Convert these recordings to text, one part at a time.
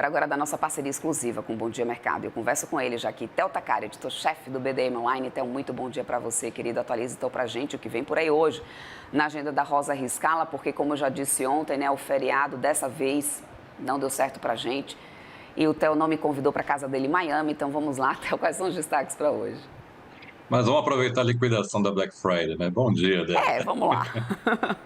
hora agora da nossa parceria exclusiva com o Bom Dia Mercado. Eu converso com ele já aqui, Theo Takari, editor-chefe do BDM Online. Theo, muito bom dia para você, querido. Atualize então pra gente o que vem por aí hoje na agenda da Rosa Riscala, porque como eu já disse ontem, né, o feriado dessa vez não deu certo pra gente. E o Theo não me convidou para casa dele em Miami, então vamos lá, Theo, quais são os destaques para hoje? Mas vamos aproveitar a liquidação da Black Friday, né? Bom dia, Débora. Vamos lá.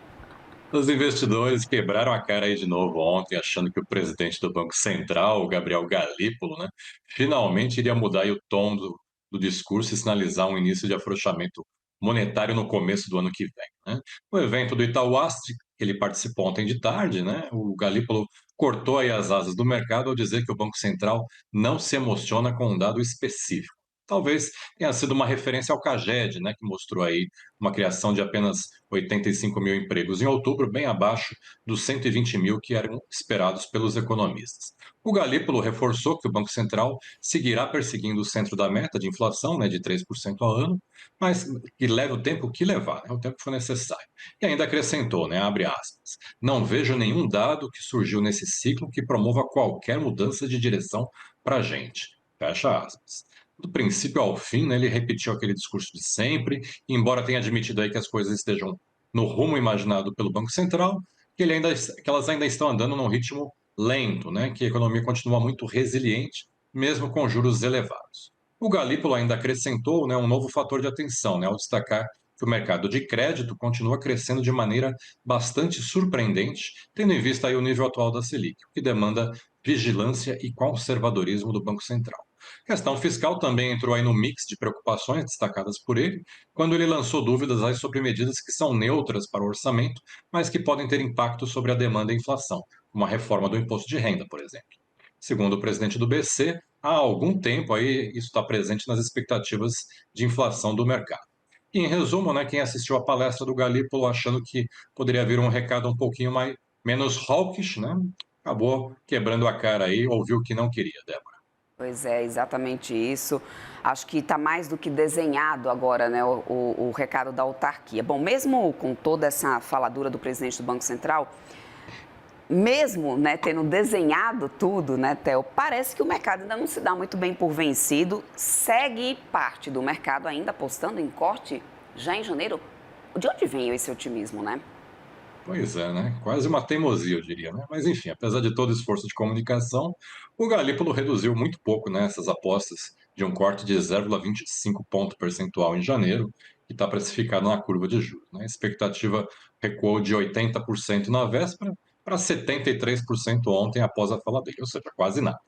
Os investidores quebraram a cara aí de novo ontem, achando que o presidente do Banco Central, o Gabriel Galípolo, né, finalmente iria mudar aí o tom do discurso e sinalizar um início de afrouxamento monetário no começo do ano que vem, né? No evento do Itaú Asset, que ele participou ontem de tarde, né, o Galípolo cortou aí as asas do mercado ao dizer que o Banco Central não se emociona com um dado específico. Talvez tenha sido uma referência ao CAGED, né, que mostrou aí uma criação de apenas 85 mil empregos em outubro, bem abaixo dos 120 mil que eram esperados pelos economistas. O Galípolo reforçou que o Banco Central seguirá perseguindo o centro da meta de inflação, né, de 3% ao ano, mas que leve o tempo que levar, né, o tempo que for necessário. E ainda acrescentou, né, abre aspas, não vejo nenhum dado que surgiu nesse ciclo que promova qualquer mudança de direção para a gente. Fecha aspas. Do princípio ao fim, né, ele repetiu aquele discurso de sempre, e embora tenha admitido aí que as coisas estejam no rumo imaginado pelo Banco Central, que elas ainda estão andando num ritmo lento, né, que a economia continua muito resiliente, mesmo com juros elevados. O Galípolo ainda acrescentou, né, um novo fator de atenção, né, ao destacar que o mercado de crédito continua crescendo de maneira bastante surpreendente, tendo em vista aí o nível atual da Selic, o que demanda vigilância e conservadorismo do Banco Central. A questão fiscal também entrou aí no mix de preocupações destacadas por ele, quando ele lançou dúvidas aí sobre medidas que são neutras para o orçamento, mas que podem ter impacto sobre a demanda e a inflação, como a reforma do imposto de renda, por exemplo. Segundo o presidente do BC, há algum tempo aí isso está presente nas expectativas de inflação do mercado. E, em resumo, né, quem assistiu à palestra do Galípolo achando que poderia vir um recado um pouquinho mais menos hawkish, né, acabou quebrando a cara aí, ouviu o que não queria, Débora. Pois é, exatamente isso. Acho que está mais do que desenhado agora, né, o recado da autarquia. Bom, mesmo com toda essa faladura do presidente do Banco Central, mesmo, né, tendo desenhado tudo, né, Theo, parece que o mercado ainda não se dá muito bem por vencido. Segue parte do mercado ainda apostando em corte já em janeiro. De onde vem esse otimismo, né? Pois é, né? Quase uma teimosia, eu diria, né? Mas enfim, apesar de todo o esforço de comunicação, o Galípolo reduziu muito pouco, né, essas apostas de um corte de 0,25 ponto percentual em janeiro, que está precificado na curva de juros, né? A expectativa recuou de 80% na véspera para 73% ontem após a fala dele, ou seja, quase nada.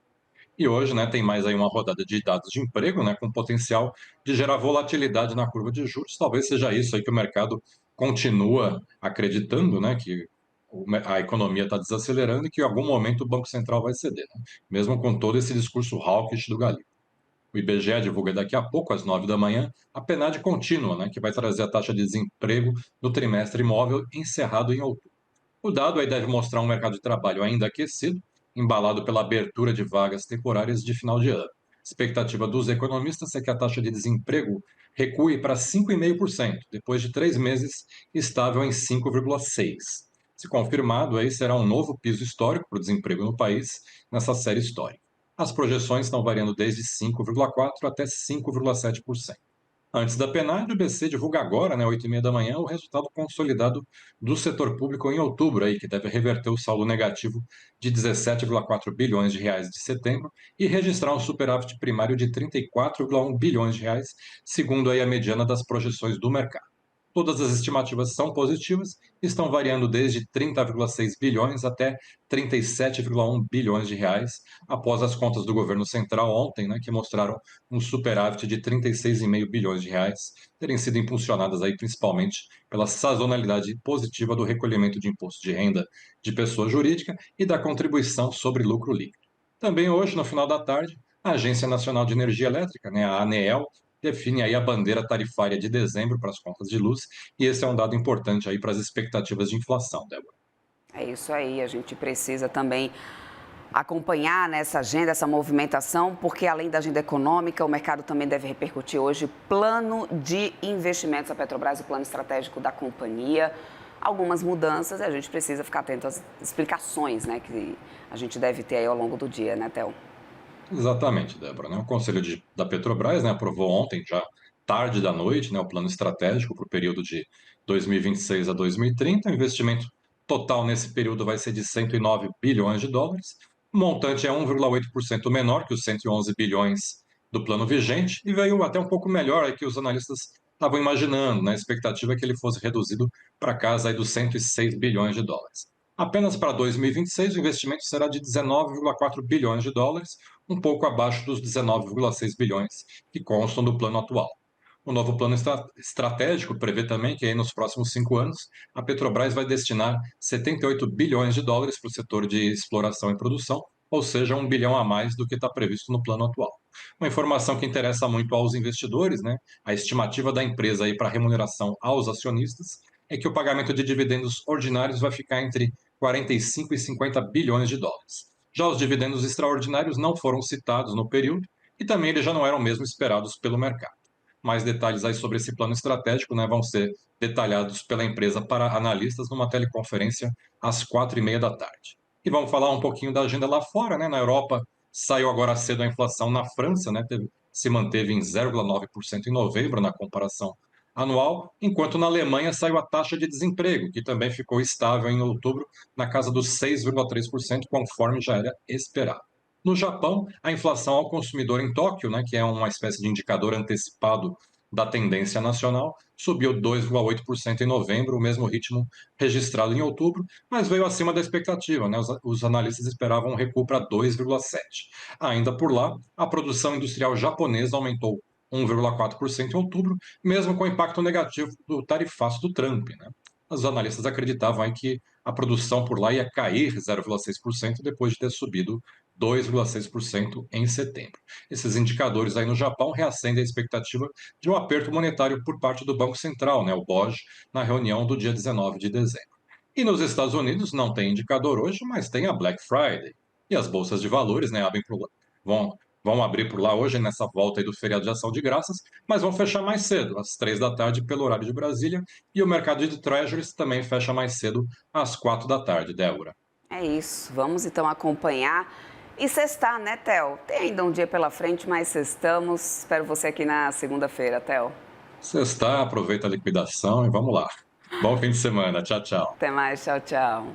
E hoje, né, tem mais aí uma rodada de dados de emprego, né, com potencial de gerar volatilidade na curva de juros. Talvez seja isso aí que o mercado continua acreditando, né, que a economia está desacelerando e que em algum momento o Banco Central vai ceder, né, mesmo com todo esse discurso hawkish do Galípolo. O IBGE divulga daqui a pouco, às 9 da manhã, a PNAD contínua, né, que vai trazer a taxa de desemprego do trimestre imóvel encerrado em outubro. O dado aí deve mostrar um mercado de trabalho ainda aquecido, embalado pela abertura de vagas temporárias de final de ano. A expectativa dos economistas é que a taxa de desemprego recue para 5,5%, depois de 3 meses estável em 5,6%. Se confirmado, aí será um novo piso histórico para o desemprego no país nessa série histórica. As projeções estão variando desde 5,4% até 5,7%. Antes da PNAD, o BC divulga agora, né, 8h30 da manhã, o resultado consolidado do setor público em outubro, aí, que deve reverter o saldo negativo de 17,4 bilhões de reais de setembro e registrar um superávit primário de 34,1 bilhões de reais, segundo aí a mediana das projeções do mercado. Todas as estimativas são positivas, estão variando desde 30,6 bilhões até 37,1 bilhões de reais, após as contas do governo central ontem, né, que mostraram um superávit de 36,5 bilhões de reais, terem sido impulsionadas aí principalmente pela sazonalidade positiva do recolhimento de imposto de renda de pessoa jurídica e da contribuição sobre lucro líquido. Também hoje, no final da tarde, a Agência Nacional de Energia Elétrica, né, a ANEEL, define aí a bandeira tarifária de dezembro para as contas de luz, e esse é um dado importante aí para as expectativas de inflação, Débora. É isso aí, a gente precisa também acompanhar nessa agenda, essa movimentação, porque além da agenda econômica, o mercado também deve repercutir hoje o plano de investimentos da Petrobras, o plano estratégico da companhia. algumas mudanças e a gente precisa ficar atento às explicações, né, que a gente deve ter aí ao longo do dia, né, Theo? Exatamente, Débora, né? O Conselho da Petrobras, né, aprovou ontem, já tarde da noite, né, o plano estratégico para o período de 2026 a 2030. O investimento total nesse período vai ser de 109 bilhões de dólares. O montante é 1,8% menor que os 111 bilhões do plano vigente e veio até um pouco melhor aí que os analistas estavam imaginando, né? A expectativa é que ele fosse reduzido para casa aí dos 106 bilhões de dólares. Apenas para 2026, o investimento será de 19,4 bilhões de dólares, um pouco abaixo dos 19,6 bilhões que constam do plano atual. O novo plano estratégico prevê também que aí nos próximos 5 anos a Petrobras vai destinar 78 bilhões de dólares para o setor de exploração e produção, ou seja, 1 bilhão a mais do que está previsto no plano atual. Uma informação que interessa muito aos investidores, né? A estimativa da empresa aí para remuneração aos acionistas é que o pagamento de dividendos ordinários vai ficar entre 45 e 50 bilhões de dólares. Já os dividendos extraordinários não foram citados no período e também eles já não eram mesmo esperados pelo mercado. Mais detalhes aí sobre esse plano estratégico, né, vão ser detalhados pela empresa para analistas numa teleconferência às 4h30 da tarde. E vamos falar um pouquinho da agenda lá fora, né? Na Europa saiu agora cedo a inflação na França, né? Se manteve em 0,9% em novembro na comparação anual, enquanto na Alemanha saiu a taxa de desemprego, que também ficou estável em outubro na casa dos 6,3%, conforme já era esperado. No Japão, a inflação ao consumidor em Tóquio, né, que é uma espécie de indicador antecipado da tendência nacional, subiu 2,8% em novembro, o mesmo ritmo registrado em outubro, mas veio acima da expectativa, né? Os analistas esperavam um recuo para 2,7%. Ainda por lá, a produção industrial japonesa aumentou 1,4% em outubro, mesmo com o impacto negativo do tarifaço do Trump, né? Os analistas acreditavam aí que a produção por lá ia cair 0,6% depois de ter subido 2,6% em setembro. Esses indicadores aí no Japão reacendem a expectativa de um aperto monetário por parte do Banco Central, né, o BOJ, na reunião do dia 19 de dezembro. E nos Estados Unidos não tem indicador hoje, mas tem a Black Friday. E as bolsas de valores, né, vão, vão abrir por lá hoje nessa volta aí do feriado de ação de graças, mas vão fechar mais cedo, às 3 da tarde, pelo horário de Brasília, e o mercado de treasuries também fecha mais cedo, às 4 da tarde, Débora. É isso, vamos então acompanhar e sextar, né, Theo? Tem ainda um dia pela frente, mas sextamos. Espero você aqui na segunda-feira, Theo. Sexta, aproveita a liquidação e vamos lá. Bom fim de semana. Tchau, tchau. Até mais, tchau, tchau.